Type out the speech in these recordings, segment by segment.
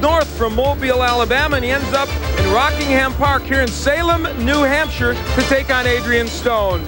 north from Mobile, Alabama, and he ends up in Rockingham Park here in Salem, New Hampshire to take on Adrian Stone.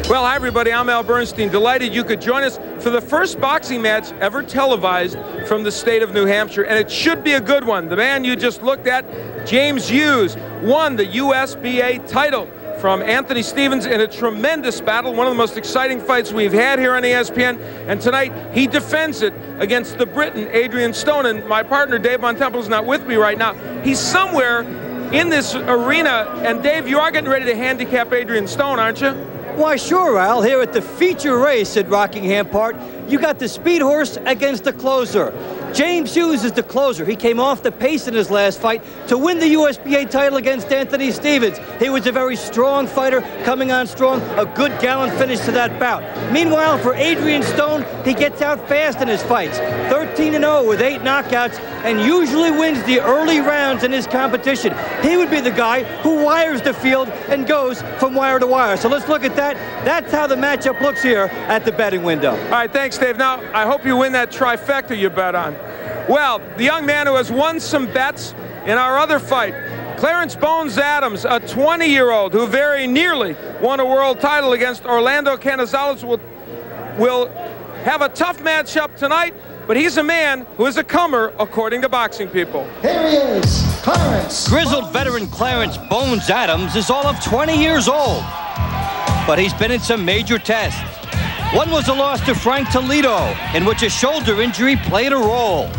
Well, hi everybody, I'm Al Bernstein. Delighted you could join us for the first boxing match ever televised from the state of New Hampshire, and it should be a good one. The man you just looked at, James Hughes, won the USBA title from Anthony Stevens in a tremendous battle, one of the most exciting fights we've had here on ESPN, and tonight he defends it against the Briton, Adrian Stone, and my partner, Dave Von Temple, is not with me right now. He's somewhere in this arena, and Dave, you are getting ready to handicap Adrian Stone, aren't you? Why, sure, Al. Here at the feature race at Rockingham Park, you got the speed horse against the closer. James Hughes is the closer. He came off the pace in his last fight to win the USBA title against Anthony Stevens. He was a very strong fighter, coming on strong, a good gallant finish to that bout. Meanwhile, for Adrian Stone, he gets out fast in his fights. 13-0 with 8 knockouts, and usually wins the early rounds in his competition. He would be the guy who wires the field and goes from wire to wire. So let's look at that. That's how the matchup looks here at the betting window. All right, thanks, Dave. Now, I hope you win that trifecta you bet on. Well, the young man who has won some bets in our other fight, Clarence Bones Adams, a 20-year-old who very nearly won a world title against Orlando Canizales, will have a tough matchup tonight, but he's a man who is a comer, according to boxing people. Here he is, Clarence. Grizzled veteran Clarence Bones Adams is all of 20 years old, but he's been in some major tests. One was a loss to Frank Toledo, in which a shoulder injury played a role.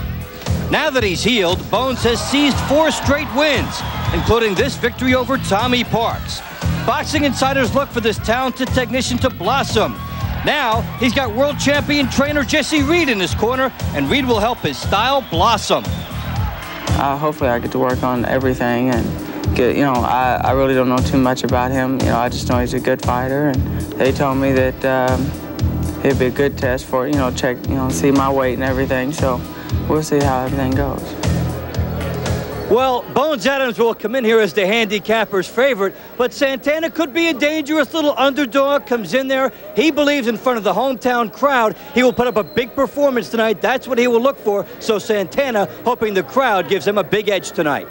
Now that he's healed, Bones has seized 4 straight wins, including this victory over Tommy Parks. Boxing insiders look for this talented technician to blossom. Now, he's got world champion trainer Jesse Reed in his corner, and Reed will help his style blossom. Hopefully I get to work on everything and get, I really don't know too much about him. I just know he's a good fighter, and they told me that it'd be a good test for, check, see my weight and everything, so we'll see how everything goes. Well, Bones Adams will come in here as the handicapper's favorite, but Santana could be a dangerous little underdog, comes in there. He believes in front of the hometown crowd he will put up a big performance tonight. That's what he will look for, so Santana hoping the crowd gives him a big edge tonight.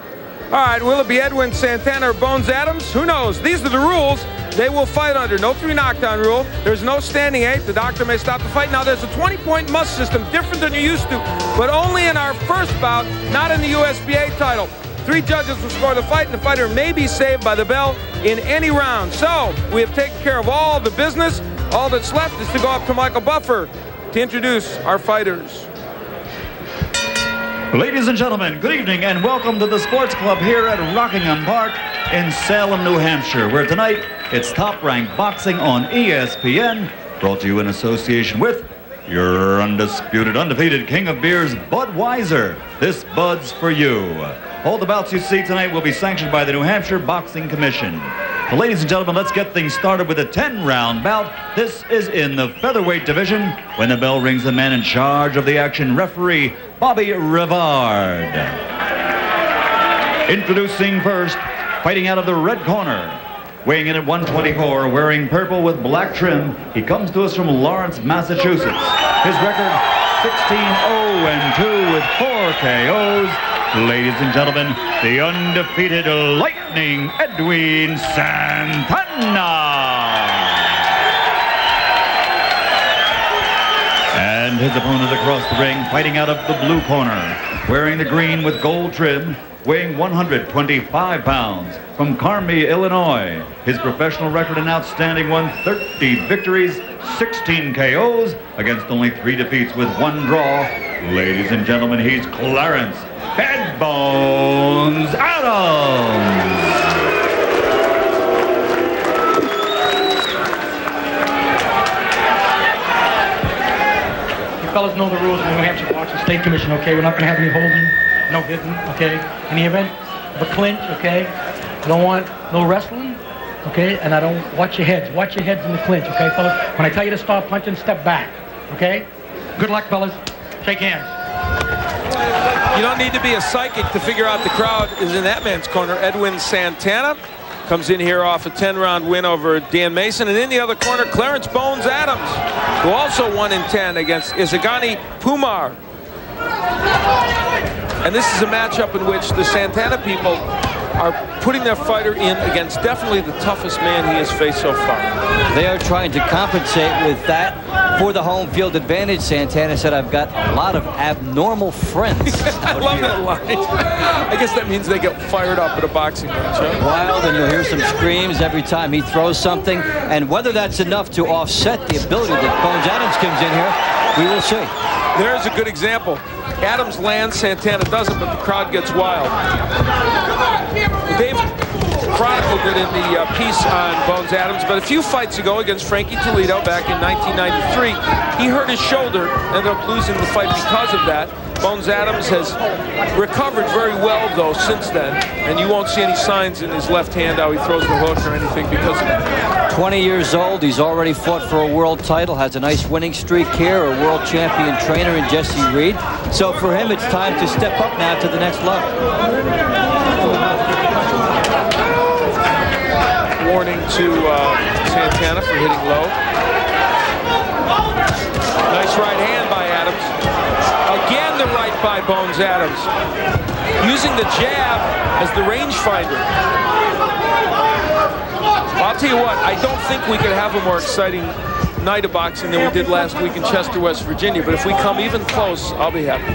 All right, will it be Edwin Santana or Bones Adams? Who knows? These are the rules they will fight under. No 3 knockdown rule. There's no standing 8. The doctor may stop the fight. Now, there's a 20-point must system, different than you're used to, but only in our first bout, not in the USBA title. 3 judges will score the fight, and the fighter may be saved by the bell in any round. So, we have taken care of all the business. All that's left is to go up to Michael Buffer to introduce our fighters. Ladies and gentlemen, good evening and welcome to the Sports Club here at Rockingham Park in Salem, New Hampshire, where tonight it's Top-Ranked Boxing on ESPN, brought to you in association with your undisputed, undefeated king of beers, Budweiser. This Bud's for you. All the bouts you see tonight will be sanctioned by the New Hampshire Boxing Commission. Well, ladies and gentlemen, let's get things started with a 10-round bout. This is in the featherweight division. When the bell rings, the man in charge of the action, referee Bobby Rivard. Introducing first, fighting out of the red corner, weighing in at 124, wearing purple with black trim, he comes to us from Lawrence, Massachusetts. His record, 16-0-2 with 4 KOs. Ladies and gentlemen, the undefeated Lightning, Edwin Santana. And his opponent across the ring, fighting out of the blue corner, wearing the green with gold trim, weighing 125 pounds, from Carmi, Illinois. His professional record an outstanding 130 victories, 16 KOs, against only 3 defeats with 1 draw. Ladies and gentlemen, he's Clarence Bad Bones Adams. You fellas know the rules of the New Hampshire Boxing State Commission, okay? We're not going to have any holding, no hitting, okay? In the event of a clinch, okay? I don't want no wrestling, okay? And I don't, watch your heads. Watch your heads in the clinch, okay, fellas? When I tell you to stop punching, step back, okay? Good luck, fellas. Shake hands. You don't need to be a psychic to figure out the crowd is in that man's corner. Edwin Santana comes in here off a 10-round win over Dan Mason. And in the other corner, Clarence Bones Adams, who also won in 10 against Izagani Pumar. And this is a matchup in which the Santana people are putting their fighter in against definitely the toughest man he has faced so far. They are trying to compensate with that for the home field advantage. Santana said, I've got a lot of abnormal friends. I love that line. I guess that means they get fired up at a boxing match, huh? Wild, and you'll hear some screams every time he throws something. And whether that's enough to offset the ability that Bones Adams comes in here, we will see. There's a good example. Adams lands, Santana doesn't, but the crowd gets wild. Dave chronicled it in the piece on Bones Adams, but a few fights ago against Frankie Toledo back in 1993, he hurt his shoulder, ended up losing the fight because of that. Bones Adams has recovered very well, though, since then, and you won't see any signs in his left hand how he throws the hook or anything because of that. 20 years old, he's already fought for a world title, has a nice winning streak here, a world champion trainer in Jesse Reed. So for him, it's time to step up now to the next level. Warning to Santana for hitting low. Nice right hand by Adams. Again, the right by Bones Adams. Using the jab as the rangefinder. I'll tell you what, I don't think we could have a more exciting night of boxing than we did last week in Chester, West Virginia. But if we come even close, I'll be happy.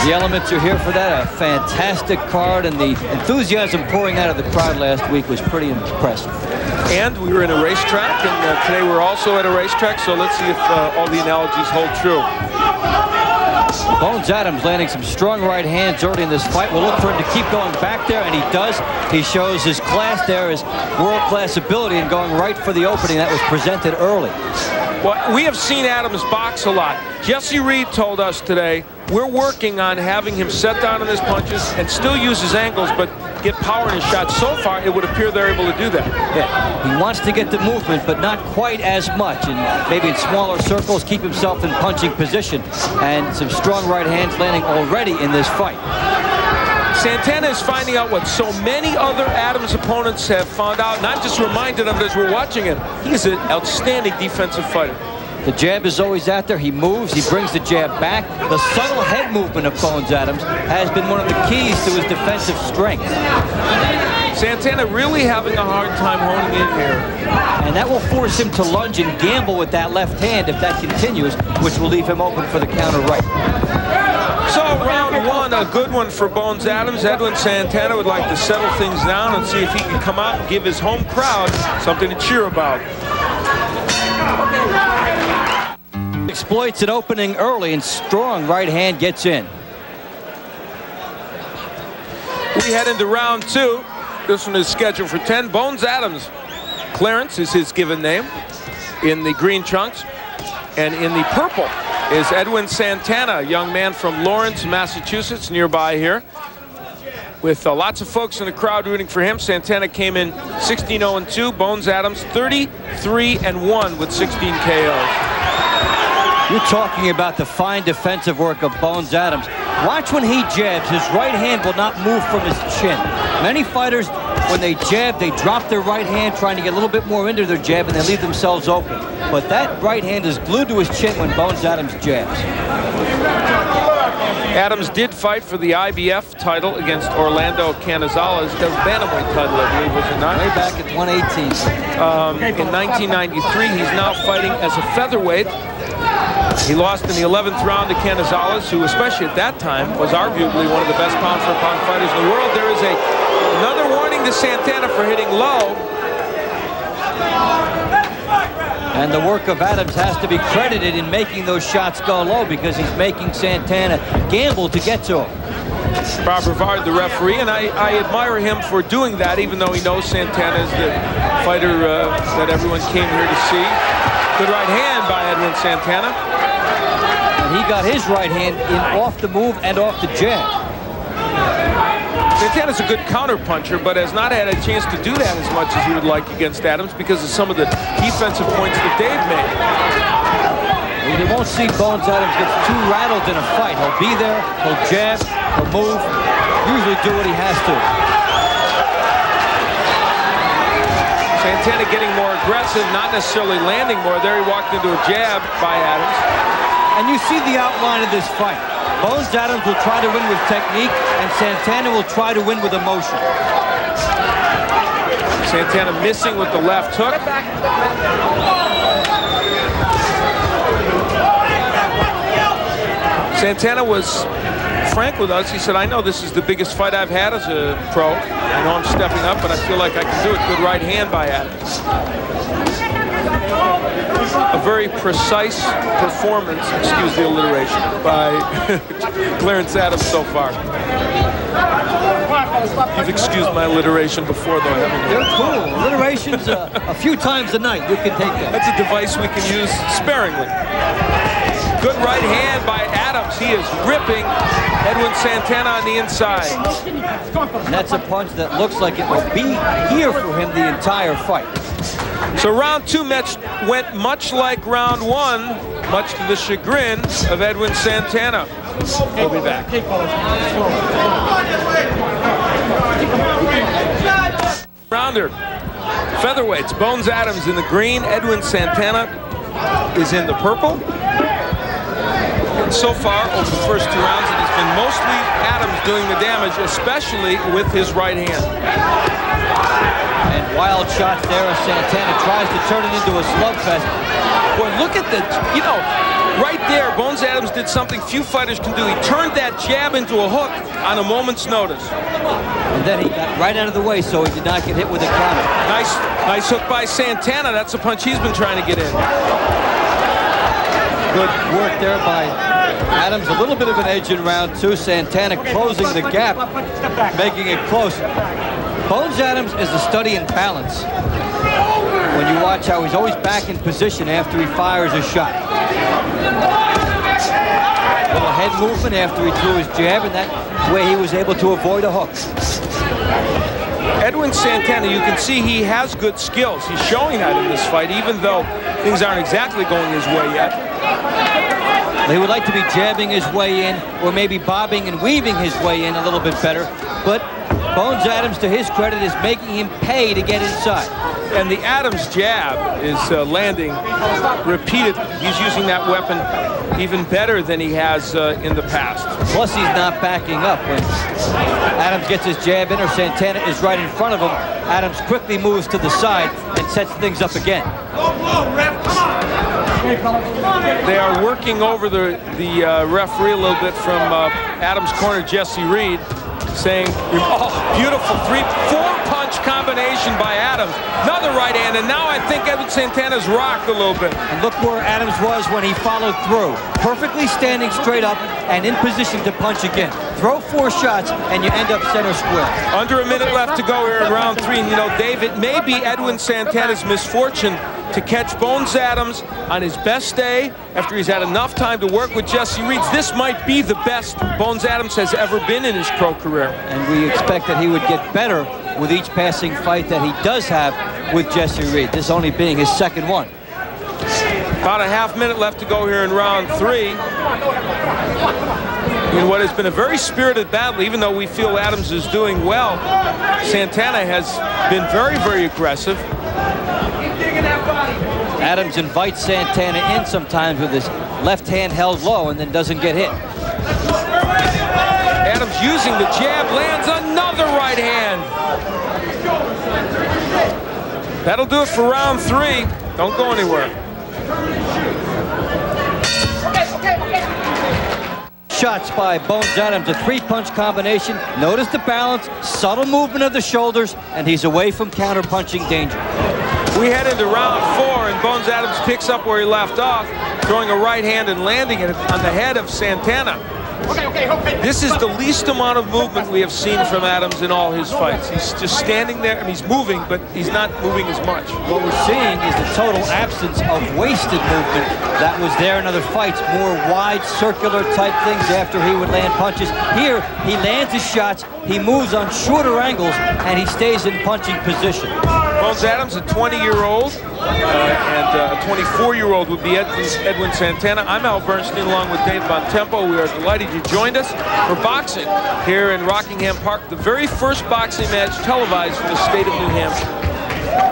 The elements are here for that. A fantastic card, and the enthusiasm pouring out of the crowd last week was pretty impressive. And we were in a racetrack, and today we're also at a racetrack, so let's see if all the analogies hold true. Bones Adams landing some strong right hands early in this fight. We'll look for him to keep going back there, and he does. He shows his class there, his world-class ability in going right for the opening that was presented early. Well, we have seen Adams box a lot. Jesse Reed told us today, we're working on having him set down on his punches and still use his angles, but get power in his shots. So far, it would appear they're able to do that. Yeah, he wants to get the movement, but not quite as much, and maybe in smaller circles, keep himself in punching position. And some strong right hands landing already in this fight. Santana is finding out what so many other Adams opponents have found out, and I'm just reminded of it as we're watching him. He is an outstanding defensive fighter. The jab is always out there. He moves, he brings the jab back. The subtle head movement of Bones Adams has been one of the keys to his defensive strength. Santana really having a hard time honing in here. And that will force him to lunge and gamble with that left hand if that continues, which will leave him open for the counter right. So round one, a good one for Bones Adams. Edwin Santana would like to settle things down and see if he can come out and give his home crowd something to cheer about. Exploits an opening early, and strong right hand gets in. We head into round two. This one is scheduled for 10. Bones Adams. Clarence is his given name in the green trunks. And in the purple is Edwin Santana, a young man from Lawrence, Massachusetts, nearby here. With lots of folks in the crowd rooting for him. Santana came in 16-0-2. Bones Adams 33-1 with 16 KOs. You're talking about the fine defensive work of Bones Adams. Watch when he jabs, his right hand will not move from his chin. Many fighters, when they jab, they drop their right hand trying to get a little bit more into their jab, and they leave themselves open. But that right hand is glued to his chin when Bones Adams jabs. Adams did fight for the IBF title against Orlando Canizales. The bantamweight title, I believe, was it not? Way back at 118. In 1993, he's now fighting as a featherweight. He lost in the 11th round to Canizales, who, especially at that time, was arguably one of the best pound-for-pound fighters in the world. There is another warning to Santana for hitting low. And the work of Adams has to be credited in making those shots go low, because he's making Santana gamble to get to him. Bob Rivard, the referee, and I admire him for doing that, even though he knows Santana is the fighter that everyone came here to see. Good right hand by Edwin Santana. And he got his right hand in off the move and off the jab. Santana's a good counter-puncher, but has not had a chance to do that as much as he would like against Adams because of some of the defensive points that Dave made. Well, you won't see Bones Adams get too rattled in a fight. He'll be there, he'll jab, he'll move, usually do what he has to. Santana getting more aggressive, not necessarily landing more. There he walked into a jab by Adams. And you see the outline of this fight. Bones Adams will try to win with technique, and Santana will try to win with emotion. Santana missing with the left hook. Santana was frank with us. He said, I know this is the biggest fight I've had as a pro. I know I'm stepping up, but I feel like I can do it. Good right hand by Adams. A very precise performance, excuse the alliteration, by Clarence Adams so far. You've excused my alliteration before, though, haven't you? They're cool. Alliterations a few times a night. You can take that. That's a device we can use sparingly. Good right hand by Adams. He is ripping Edwin Santana on the inside. And that's a punch that looks like it will be here for him the entire fight. So round 2 match went much like round 1, much to the chagrin of Edwin Santana. We'll be back. Rounder, featherweights, Bones Adams in the green, Edwin Santana is in the purple. And so far, over the first 2 rounds, it has been mostly Adams doing the damage, especially with his right hand. And wild shots there as Santana tries to turn it into a slugfest. Boy, look at the, you know, right there, Bones Adams did something few fighters can do. He turned that jab into a hook on a moment's notice. And then he got right out of the way so he did not get hit with a counter. Nice hook by Santana. That's a punch he's been trying to get in. Good work there by Adams. A little bit of an edge in round 2. Santana closing the gap, making it close. Bones Adams is a study in balance. When you watch how he's always back in position after he fires a shot. A little head movement after he threw his jab, and that way he was able to avoid a hook. Edwin Santana, you can see he has good skills. He's showing that in this fight, even though things aren't exactly going his way yet. He would like to be jabbing his way in, or maybe bobbing and weaving his way in a little bit better. But Bones Adams, to his credit, is making him pay to get inside. And the Adams jab is landing repeatedly. He's using that weapon even better than he has in the past. Plus, he's not backing up. When Adams gets his jab in or Santana is right in front of him, Adams quickly moves to the side and sets things up again. They are working over the referee a little bit from Adams' corner, Jesse Reed, saying, oh, beautiful 4-punch combination by Adams. Another right hand, and now I think Edwin Santana's rocked a little bit. And look where Adams was when he followed through. Perfectly standing straight up and in position to punch again. Throw 4 shots and you end up center square. Under a minute left to go here in round 3. And you know, Dave, it may be Edwin Santana's misfortune to catch Bones Adams on his best day after he's had enough time to work with Jesse Reed. This might be the best Bones Adams has ever been in his pro career. And we expect that he would get better with each passing fight that he does have with Jesse Reed, this only being his second one. About a half minute left to go here in round 3. In what has been a very spirited battle, even though we feel Adams is doing well, Santana has been very, very aggressive. Adams invites Santana in sometimes with his left hand held low and then doesn't get hit. Adams using the jab, lands another right hand. That'll do it for round 3. Don't go anywhere. Shots by Bones Adams, a 3-punch combination. Notice the balance, subtle movement of the shoulders, and he's away from counter-punching danger. We head into round 4, and Bones Adams picks up where he left off, throwing a right hand and landing it on the head of Santana. This is the least amount of movement we have seen from Adams in all his fights. He's just standing there. I mean, he's moving, but he's not moving as much. What we're seeing is the total absence of wasted movement that was there in other fights. More wide, circular type things after he would land punches. Here, he lands his shots, he moves on shorter angles, and he stays in punching position. Bones Adams, a 20-year-old, and a 24-year-old would be Edwin Santana. I'm Al Bernstein, along with Dave Bontempo. We are delighted you joined us for boxing here in Rockingham Park, the very first boxing match televised from the state of New Hampshire.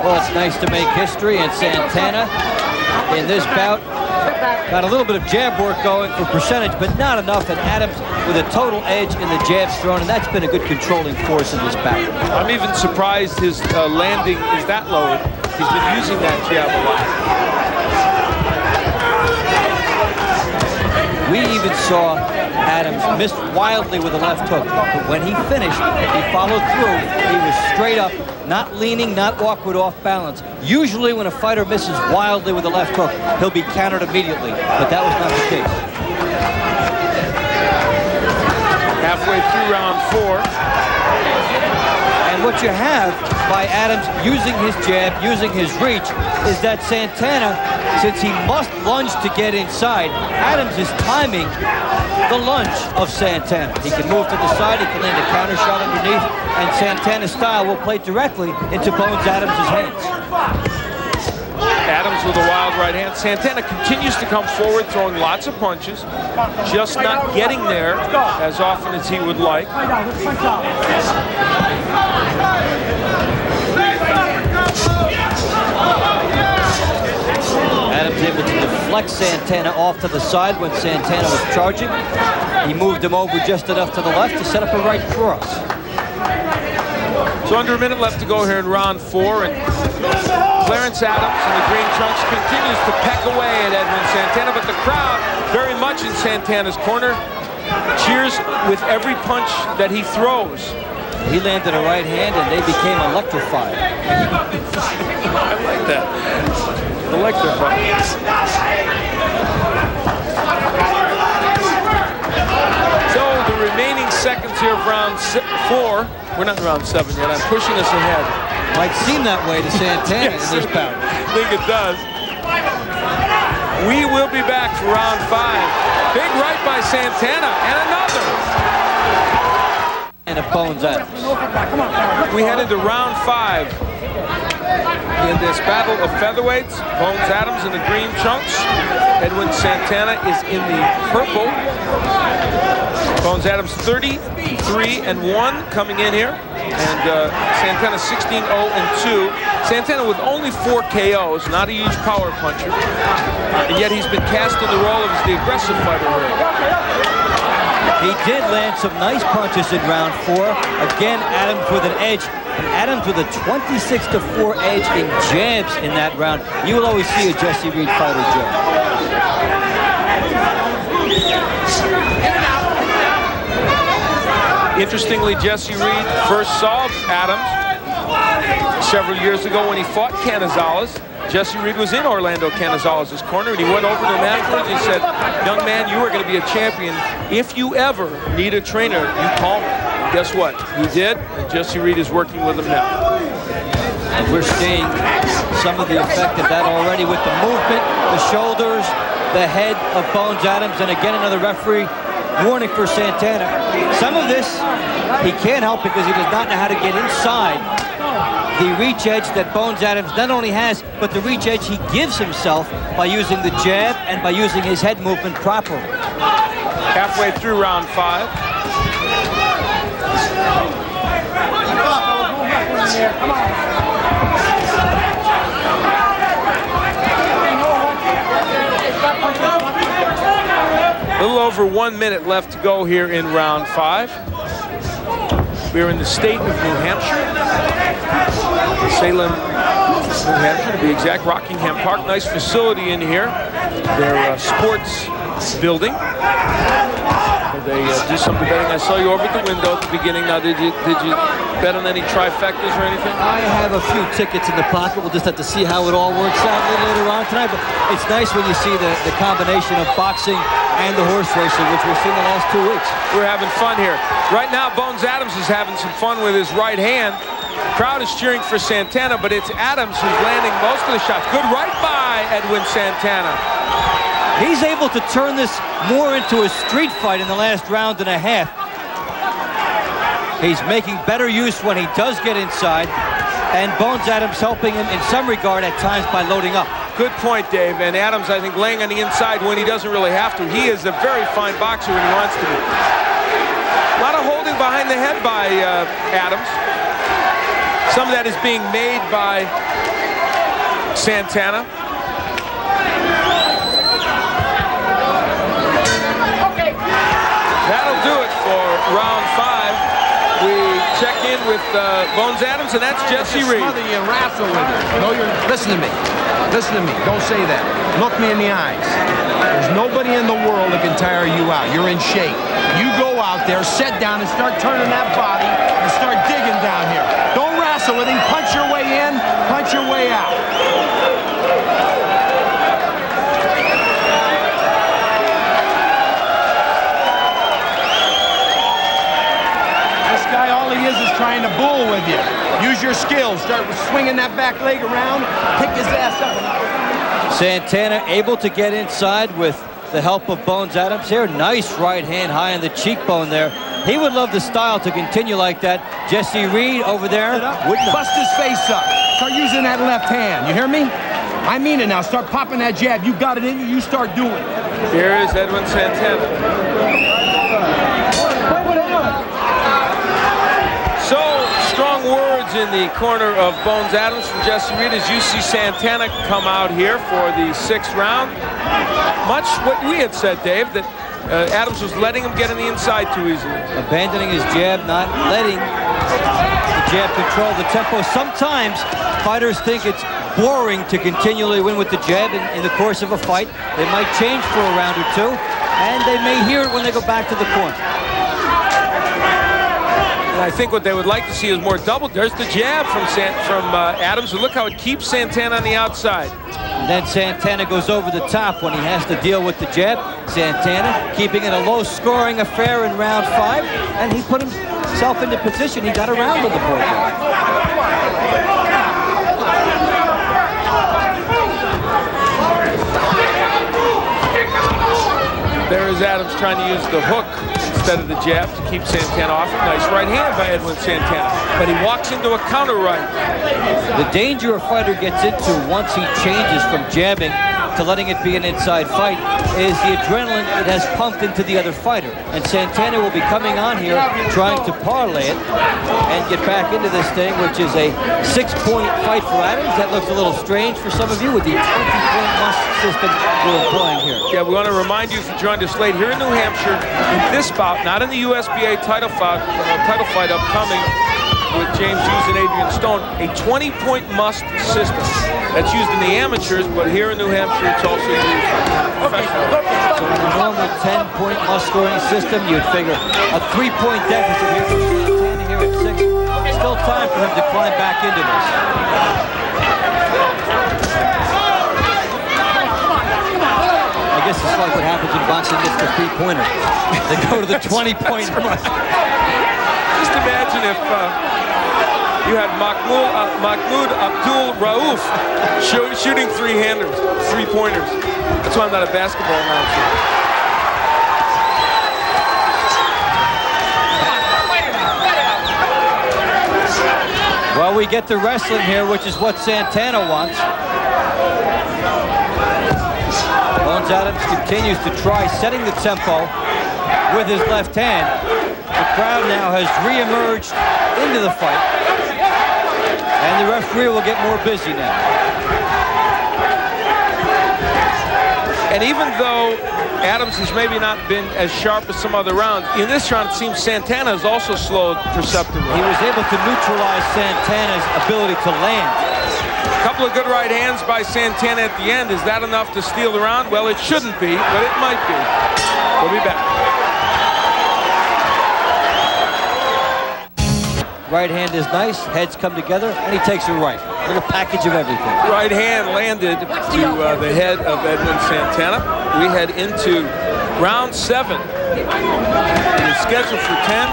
Well, it's nice to make history, and Santana in this bout Got a little bit of jab work going for percentage, but not enough. And Adams with a total edge in the jabs thrown, and that's been a good controlling force in this battle. I'm even surprised his landing is that low. He's been using that jab a lot. We even saw Adams miss wildly with a left hook, but when he finished, he followed through. He was straight up, not leaning, not awkward off balance. Usually when a fighter misses wildly with a left hook, he'll be countered immediately, but that was not the case. Halfway through round 4. And what you have by Adams using his jab, using his reach, is that Santana, since he must lunge to get inside, Adams is timing the lunge of Santana. He can move to the side, he can land a counter shot underneath, and Santana's style will play directly into Bones Adams' hands. Adams with a wild right hand. Santana continues to come forward, throwing lots of punches, just not getting there as often as he would like. Adams able to deflect Santana off to the side when Santana was charging. He moved him over just enough to the left to set up a right cross. So under a minute left to go here in round 4, and Clarence Adams in the green trunks continues to peck away at Edwin Santana, but the crowd very much in Santana's corner, cheers with every punch that he throws. He landed a right hand and they became electrified. I like that. Electrified. So the remaining seconds here of round 4. We're not in round 7 yet. I'm pushing us ahead. Might seem that way to Santana Yes, in this bout. I think it does. We will be back for round 5. Big right by Santana, and another. And a Bones Adams. We head into round 5 in this battle of featherweights. Bones Adams in the green trunks. Edwin Santana is in the purple. Bones Adams 33-1 coming in here. And Santana 16-0-2. Santana with only 4 KOs, not a huge power puncher. And yet he's been cast in the role of the aggressive fighter. He did land some nice punches in round 4. Again, Adams with an edge. And Adams with a 26-4 edge in jabs in that round. You will always see a Jesse Reed fighter jab. Interestingly, Jesse Reed first saw Adams several years ago when he fought Canizales. Jesse Reed was in Orlando Canizales' corner, and he went over to him afterwards and he said, "Young man, you are going to be a champion. If you ever need a trainer, you call me." And guess what? He did, and Jesse Reed is working with him now. And we're seeing some of the effect of that already with the movement, the shoulders, the head of Bones Adams, and again another referee warning for Santana. Some of this he can't help because he does not know how to get inside the reach edge that Bones Adams not only has, but the reach edge he gives himself by using the jab and by using his head movement properly. Halfway through round 5. A little over 1 minute left to go here in round 5. We're in the state of New Hampshire. Salem, New Hampshire to be exact. Rockingham Park, nice facility in here. Their sports building. They do some betting. I saw you over at the window at the beginning. Now, did you bet on any trifectas or anything? I have a few tickets in the pocket. We'll just have to see how it all works out a little later on tonight. But it's nice when you see the combination of boxing and the horse racing, which we've seen the last 2 weeks. We're having fun here. Right now, Bones Adams is having some fun with his right hand. Crowd is cheering for Santana, but it's Adams who's landing most of the shots. Good right by Edwin Santana. He's able to turn this more into a street fight in the last round and a half. He's making better use when he does get inside, and Bones Adams helping him in some regard at times by loading up. Good point, Dave. And Adams, I think, laying on the inside when he doesn't really have to. He is a very fine boxer when he wants to be. A lot of holding behind the head by Adams. Some of that is being made by Santana. round 5. We check in with Bones Adams, and that's Jesse Reed. Smother you and wrestle with it. No, listen to me. Listen to me. Don't say that. Look me in the eyes. There's nobody in the world that can tire you out. You're in shape. You go out there, sit down, and start turning that body and start digging down here. Don't wrestle with him. Punch your way in, punch your way out. All he is trying to bull with you. Use your skills. Start swinging that back leg around. Pick his ass up. Santana able to get inside with the help of Bones Adams here. Nice right hand high on the cheekbone there. He would love the style to continue like that. Jesse Reed over there. Bust his face up. Start using that left hand. You hear me? I mean it now. Start popping that jab. You got it in you. You start doing it. Here is Edwin Santana. So, strong words in the corner of Bones Adams from Jesse Reed as you see Santana come out here for the 6th round. Much what we had said, Dave, that Adams was letting him get in the inside too easily. Abandoning his jab, not letting the jab control the tempo. Sometimes fighters think it's boring to continually win with the jab in the course of a fight. They might change for a round or two, and they may hear it when they go back to the corner. And I think what they would like to see is more double. There's the jab from Adams, and look how it keeps Santana on the outside. And then Santana goes over the top when he has to deal with the jab. Santana keeping it a low-scoring affair in round 5, and he put himself into position. He got around on the board. There is Adams trying to use the hook instead of the jab to keep Santana off. Nice right hand by Edwin Santana, but he walks into a counter right. The danger a fighter gets into once he changes from jabbing to letting it be an inside fight is the adrenaline it has pumped into the other fighter. And Santana will be coming on here trying to parlay it and get back into this thing, which is a 6-point fight for Adams. That looks a little strange for some of you with the 20-point must system we're employing here. Yeah, we want to remind you if you joined us late here in New Hampshire, in this bout, not in the USBA title fight upcoming with James Hughes and Adrian Stone, a 20-point must system. That's used in the amateurs, but here in New Hampshire, it's also used professionally. So in a normal 10-point must scoring system, you'd figure a 3-point deficit here for Santana here at 6. Still time for him to climb back into this. I guess it's like what happens in boxing gets the 3-pointer. They go to the 20-point must. Just imagine if you had Mahmoud Abdul Rauf shooting 3-pointers. That's why I'm not a basketball announcer. Well, we get to wrestling here, which is what Santana wants. Bones Adams continues to try setting the tempo with his left hand. The crowd now has re-emerged into the fight, and the referee will get more busy now. And even though Adams has maybe not been as sharp as some other rounds, in this round it seems Santana has also slowed perceptibly. He was able to neutralize Santana's ability to land. A couple of good right hands by Santana at the end. Is that enough to steal the round? Well, it shouldn't be, but it might be. We'll be back. Right hand is nice, heads come together, and he takes a right. A little package of everything. Right hand landed to the head of Edwin Santana. We head into round 7. It is scheduled for 10.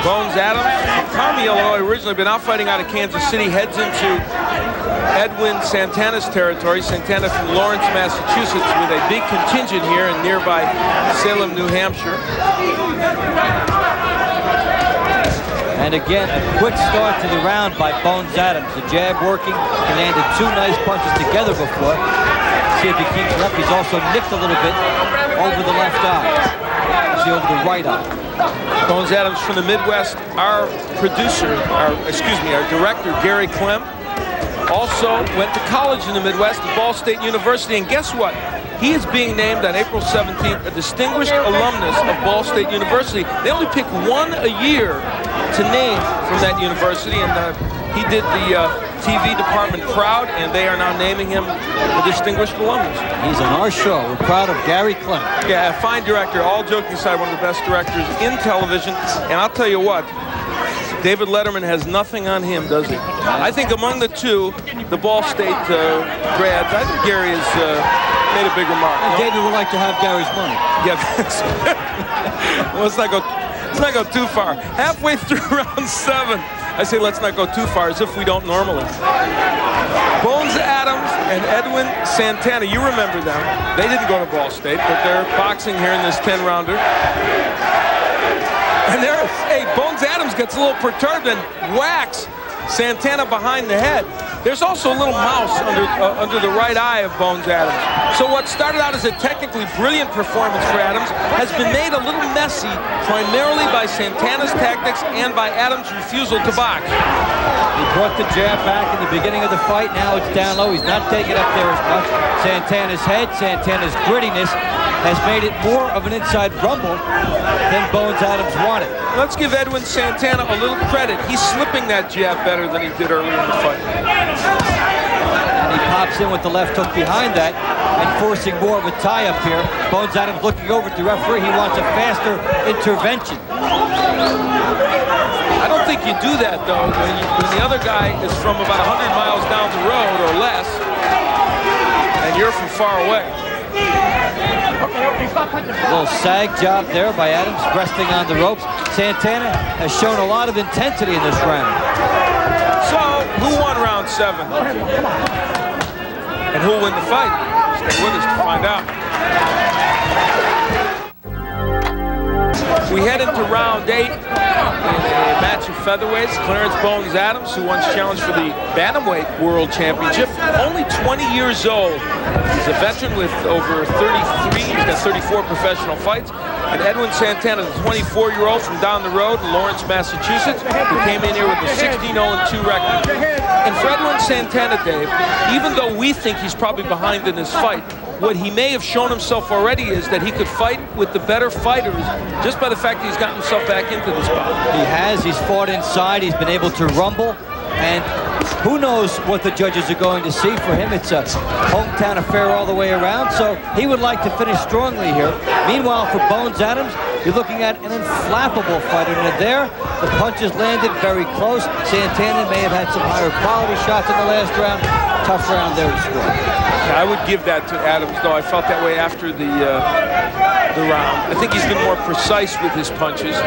Bones Adams from Carmi, Illinois, originally been out fighting out of Kansas City, heads into Edwin Santana's territory. Santana from Lawrence, Massachusetts, with a big contingent here in nearby Salem, New Hampshire. And again, a quick start to the round by Bones Adams. The jab working. He landed 2 nice punches together before. See if he keeps it up. He's also nicked a little bit over the left eye. Actually, over the right eye. Bones Adams from the Midwest. Our producer, our director, Gary Clem, also went to college in the Midwest at Ball State University. And guess what? He is being named on April 17th a distinguished alumnus of Ball State University. They only pick one a year to name from that university, and he did the TV department proud, and they are now naming him a distinguished alumnus. He's on our show. We're proud of Gary Clarence. Yeah, a fine director. All joking aside, one of the best directors in television. And I'll tell you what, David Letterman has nothing on him, does he? I think among the two, the Ball State grads, I think Gary has made a bigger mark. And David would like to have Gary's money. Yeah. Well, let's not go too far. Halfway through round 7, I say let's not go too far, as if we don't normally. Bones Adams and Edwin Santana, you remember them. They didn't go to Ball State, but they're boxing here in this 10-rounder. And hey, Bones Adams gets a little perturbed and whacks Santana behind the head. There's also a little mouse under the right eye of Bones Adams. So what started out as a technically brilliant performance for Adams has been made a little messy, primarily by Santana's tactics and by Adams' refusal to box. He brought the jab back in the beginning of the fight. Now it's down low. He's not taking it up there as much. Santana's head, Santana's grittiness has made it more of an inside rumble than Bones Adams wanted. Let's give Edwin Santana a little credit. He's slipping that jab better than he did earlier in the fight. And he pops in with the left hook behind that and forcing more of a tie-up here. Bones Adams looking over at the referee. He wants a faster intervention. I don't think you do that, though, when the other guy is from about 100 miles down the road or less, and you're from far away. A little sag job there by Adams, resting on the ropes. Santana has shown a lot of intensity in this round. So, who won round 7? And who'll win the fight? Stay with us to find out. We head into round 8 in a match of featherweights. Clarence Bones Adams, who once challenged for the Bantamweight World Championship, only 20 years old. He's a veteran with over 33. He's got 34 professional fights. And Edwin Santana, the 24-year-old from down the road in Lawrence, Massachusetts, who came in here with a 16-0-2 record. And for Edwin Santana, Dave, even though we think he's probably behind in this fight, what he may have shown himself already is that he could fight with the better fighters just by the fact that he's gotten himself back into this bout. He has. He's fought inside. He's been able to rumble. And who knows what the judges are going to see for him. It's a hometown affair all the way around, so he would like to finish strongly here. Meanwhile, for Bones Adams, you're looking at an inflappable fighter. And there, the punches landed very close. Santana may have had some higher quality shots in the last round. Tough round there to score. I would give that to Adams, though. I felt that way after the round. I think he's been more precise with his punches.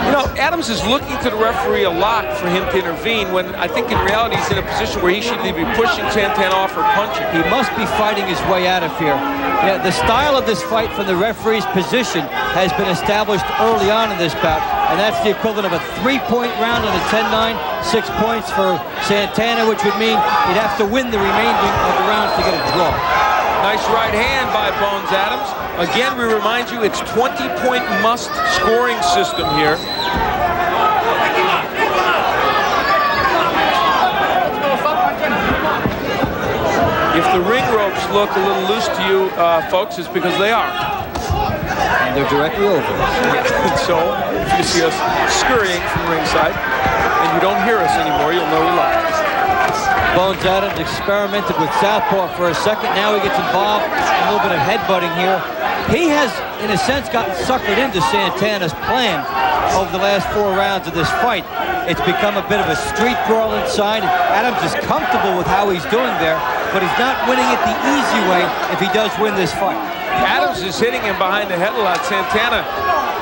You know, Adams is looking to the referee a lot for him to intervene when I think in reality he's in a position where he should either be pushing Santana off or punching. He must be fighting his way out of here. Yeah, the style of this fight from the referee's position has been established early on in this bout, and that's the equivalent of a 3-point round and a 10-9, 6 points for Santana, which would mean he'd have to win the remaining of the rounds to get a draw. Nice right hand by Bones Adams. Again, we remind you, it's 20-point must scoring system here. If the ring ropes look a little loose to you, folks, it's because they are. And they're directly over us. So, if you see us scurrying from ringside, and you don't hear us anymore, you'll know we love. Bones Adams experimented with southpaw for a second. Now he gets involved in a little bit of headbutting here. He has, in a sense, gotten suckered into Santana's plan over the last 4 rounds of this fight. It's become a bit of a street brawl inside. Adams is comfortable with how he's doing there, but he's not winning it the easy way if he does win this fight. Adams is hitting him behind the head a lot. Santana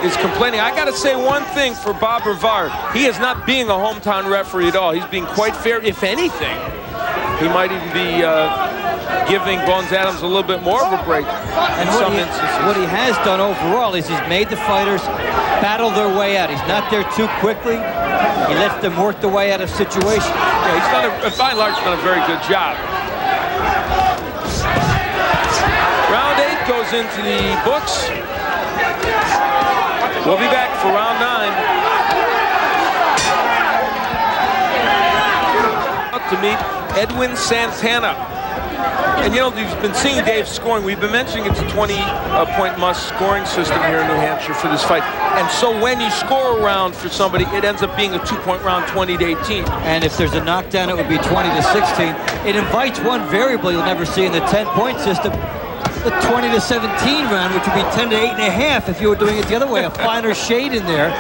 is complaining. I got to say one thing for Bob Rivard. He is not being a hometown referee at all. He's being quite fair. If anything, he might even be giving Bones Adams a little bit more of a break in some instances. What he has done overall is he's made the fighters battle their way out. He's not there too quickly. He lets them work their way out of situations. Yeah, he's done by and large, done a very good job. Round 8 goes into the books. We'll be back for round 9. To meet Edwin Santana. And, you know, you've been seeing Dave scoring. We've been mentioning it's a 20-point must scoring system here in New Hampshire for this fight. And so when you score a round for somebody, it ends up being a 2-point round, 20-18. And if there's a knockdown, it would be 20-16. It invites one variable you'll never see in the 10-point system. The 20-17 round, which would be 10 to 8.5 if you were doing it the other way, a finer shade in there.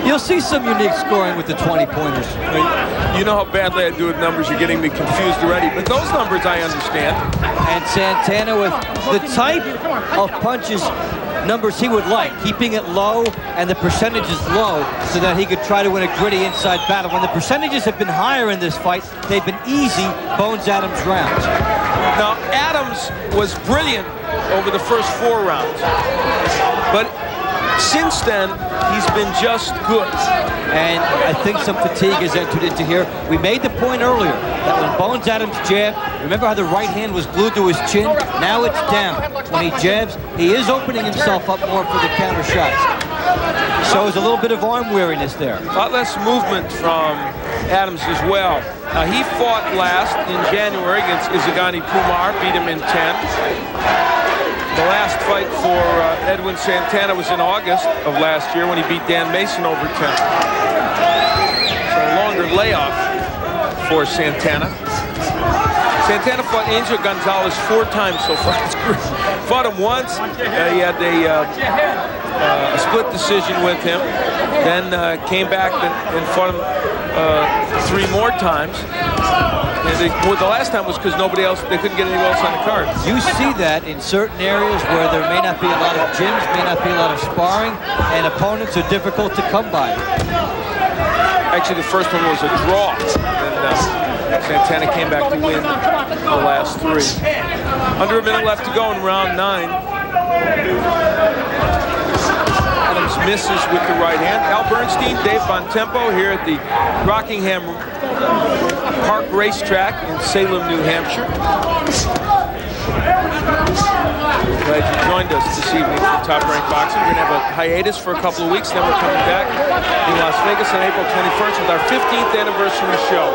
You'll see some unique scoring with the 20-pointers. You know how badly I do with numbers. You're getting me confused already. But those numbers I understand. And Santana with the type of punches numbers he would like, keeping it low and the percentages low so that he could try to win a gritty inside battle. When the percentages have been higher in this fight, they've been easy Bones Adams rounds. Now, Adams was brilliant over the first 4 rounds. But since then, he's been just good. And I think some fatigue has entered into here. We made the point earlier that when Bones Adams jabbed, remember how the right hand was glued to his chin? Now it's down. When he jabs, he is opening himself up more for the counter shots. Shows a little bit of arm weariness there. A lot less movement from Adams as well. He fought last in January against Izagani Pumar, beat him in 10. The last fight for Edwin Santana was in August of last year when he beat Dan Mason over 10. So a longer layoff for Santana. Santana fought Angel Gonzalez 4 times so far. Fought him once. He had a split decision with him. Then came back and fought him 3 more times. And the last time was because they couldn't get anyone else on the card. You see that in certain areas where there may not be a lot of gyms, may not be a lot of sparring, and opponents are difficult to come by. Actually, the first one was a draw, and Santana came back to win the last 3. Under a minute left to go in round 9. Adams misses with the right hand. Al Bernstein, Dave Bontempo here at the Rockingham Park Racetrack in Salem, New Hampshire. Glad you joined us this evening for Top Rank Boxing. We're going to have a hiatus for a couple of weeks, then we're coming back in Las Vegas on April 21st with our 15th anniversary show.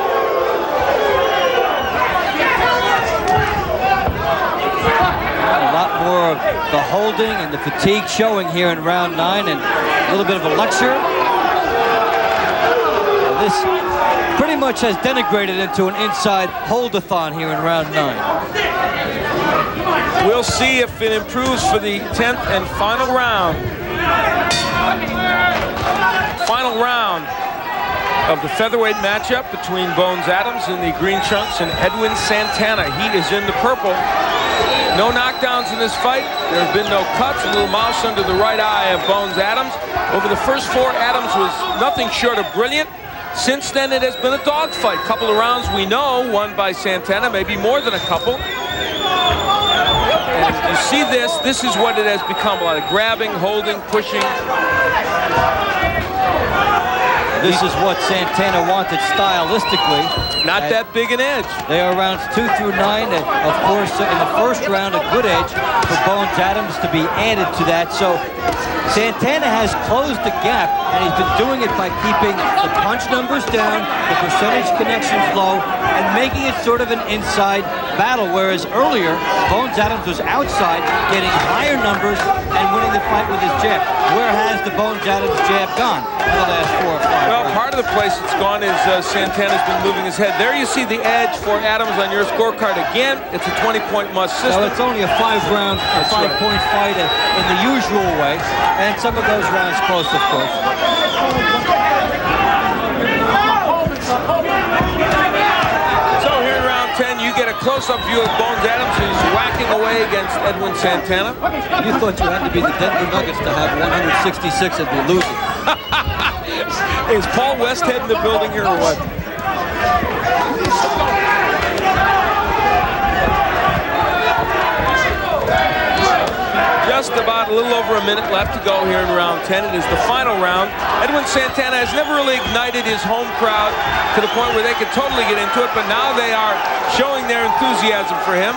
A lot more of the holding and the fatigue showing here in round 9, and a little bit of a lecture. This pretty much has denigrated into an inside hold-a-thon here in round 9. We'll see if it improves for the 10th and final round. Final round of the featherweight matchup between Bones Adams in the green trunks and Edwin Santana. He is in the purple. No knockdowns in this fight. There have been no cuts. A little mouse under the right eye of Bones Adams. Over the first 4, Adams was nothing short of brilliant. Since then, it has been a dogfight. Couple of rounds we know won by Santana, maybe more than a couple. And you see this is what it has become. A lot of grabbing, holding, pushing. This is what Santana wanted stylistically. Not that big an edge. They are rounds 2 through 9. And of course, in the first round, a good edge for Bones Adams to be added to that. So Santana has closed the gap, and he's been doing it by keeping the punch numbers down, the percentage connections low, and making it sort of an inside battle, whereas earlier, Bones Adams was outside, getting higher numbers and winning the fight with his jab. Where has the Bones Adams jab gone for the last 4 or 5 Well, rounds? part of the place it's gone is Santana's been moving his head. There you see the edge for Adams on your scorecard. Again, it's a 20-point must system. So it's only a 5-round, 5-point fight in the usual way, and some of those rounds close, of course. So here in round 10, you get a close-up view of Bones Adams, who's whacking away against Edwin Santana. You thought you had to be the Denver Nuggets to have 166 and be losing. Is Paul Westhead in the building here or what? Just about a little over a minute left to go here in round 10. It is the final round. Edwin Santana has never really ignited his home crowd to the point where they could totally get into it, but now they are showing their enthusiasm for him.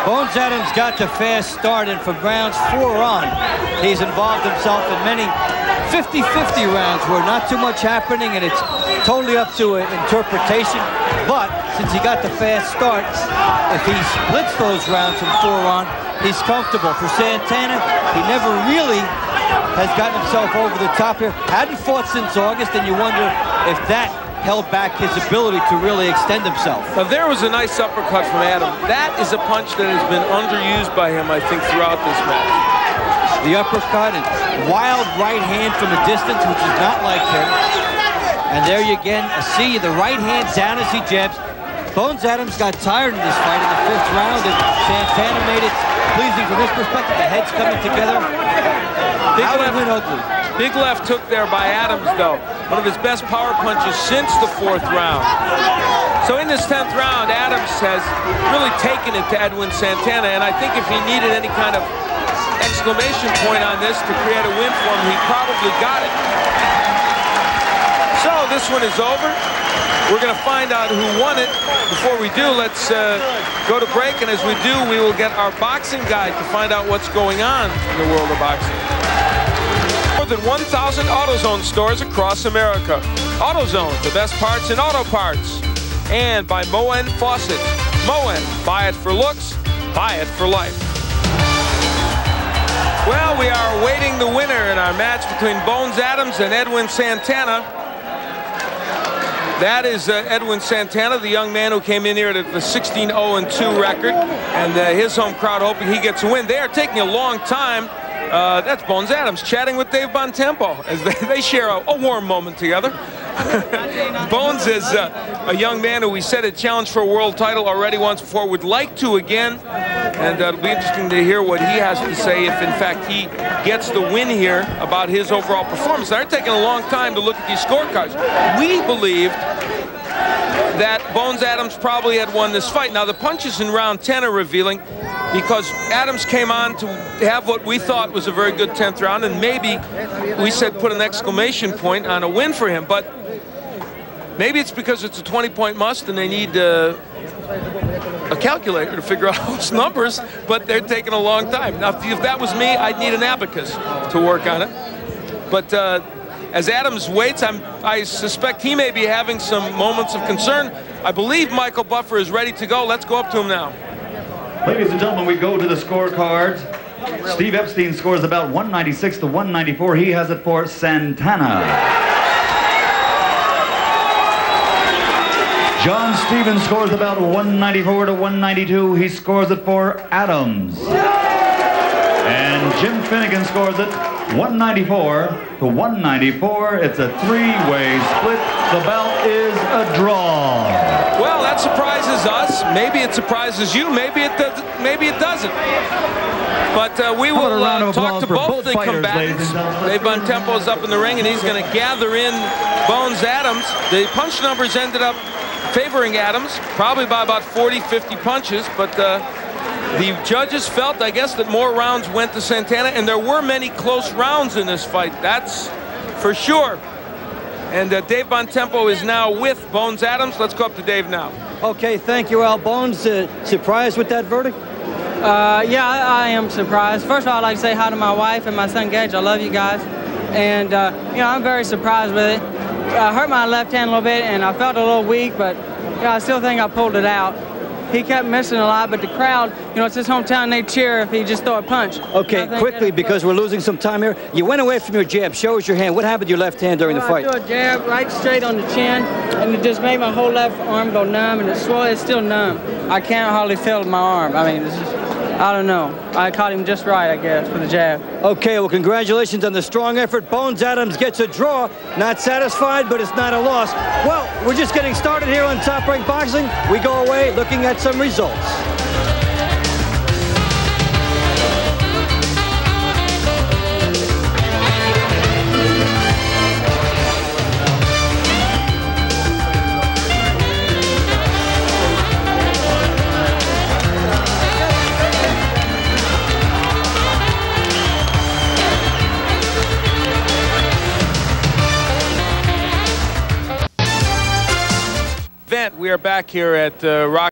Bones Adams got the fast start, and from rounds 4 on, he's involved himself in many 50-50 rounds where not too much happening, and it's totally up to interpretation. But since he got the fast start, if he splits those rounds from 4 on, he's comfortable. For Santana, he never really has gotten himself over the top here. Hadn't fought since August, and you wonder if that held back his ability to really extend himself. Now, there was a nice uppercut from Adam. That is a punch that has been underused by him, I think, throughout this match. The uppercut and wild right hand from a distance, which is not like him. And there you again see the right hand down as he jabs. Bones Adams got tired in this fight in the 5th round, and Santana made it pleasing from his perspective. The heads coming together. Out and win ugly. Big left hook there by Adams, though. One of his best power punches since the 4th round. So in this 10th round, Adams has really taken it to Edwin Santana, and I think if he needed any kind of exclamation point on this to create a win for him, he probably got it. So this one is over. We're going to find out who won it. Before we do, let's go to break, and as we do, we will get our boxing guide to find out what's going on in the world of boxing. More than 1,000 AutoZone stores across America. AutoZone, the best parts in auto parts. And by Moen Faucet. Moen, buy it for looks, buy it for life. Well, we are awaiting the winner in our match between Bones Adams and Edwin Santana. That is Edwin Santana, the young man who came in here at the 16-0-2 record, and his home crowd hoping he gets a win. They are taking a long time. That's Bones Adams chatting with Dave Bontempo as they share a warm moment together. Bones is a young man who we said had challenged for a world title already once before, would like to again, and it'll be interesting to hear what he has to say if in fact he gets the win here about his overall performance. They're taking a long time to look at these scorecards. We believed that Bones Adams probably had won this fight. Now the punches in round 10 are revealing, because Adams came on to have what we thought was a very good 10th round, and maybe we said put an exclamation point on a win for him, but maybe it's because it's a 20-point must and they need a calculator to figure out those numbers, but they're taking a long time. Now, if that was me, I'd need an abacus to work on it. But as Adams waits, I suspect he may be having some moments of concern. I believe Michael Buffer is ready to go. Let's go up to him now. Ladies and gentlemen, we go to the scorecards. Steve Epstein scores about 196 to 194. He has it for Santana. John Stevens scores about 194 to 192. He scores it for Adams. And Jim Finnegan scores it 194 to 194. It's a 3-way split. The bout is a draw. Well, that surprises us. Maybe it surprises you. Maybe it doesn't. Maybe it doesn't. But we will talk to both the combatants. Dave Bontempo is up in the ring, and he's going to gather in Bones Adams. The punch numbers ended up favoring Adams, probably by about 40, 50 punches. But the judges felt, I guess, that more rounds went to Santana, and there were many close rounds in this fight. That's for sure. And Dave Bontempo is now with Bones Adams. Let's go up to Dave now. Okay, thank you, Al. Bones, surprised with that verdict? Yeah, I am surprised. First of all, I'd like to say hi to my wife and my son Gage. I love you guys. And, you know, I'm very surprised with it. I hurt my left hand a little bit, and I felt a little weak, but, you know, I still think I pulled it out. He kept missing a lot, but the crowd, you know, it's his hometown, they cheer if he just throw a punch. Okay, quickly, because we're losing some time here. You went away from your jab. Show us your hand. What happened to your left hand during the fight? I threw a jab right straight on the chin, and it just made my whole left arm go numb, and it's still numb. I can't hardly feel my arm. I mean, it's just, I don't know. I caught him just right, I guess, for the jab. Okay, well, congratulations on the strong effort. Bones Adams gets a draw. Not satisfied, but it's not a loss. Well, we're just getting started here on Top Rank Boxing. We go away looking at some results. We are back here at Rock.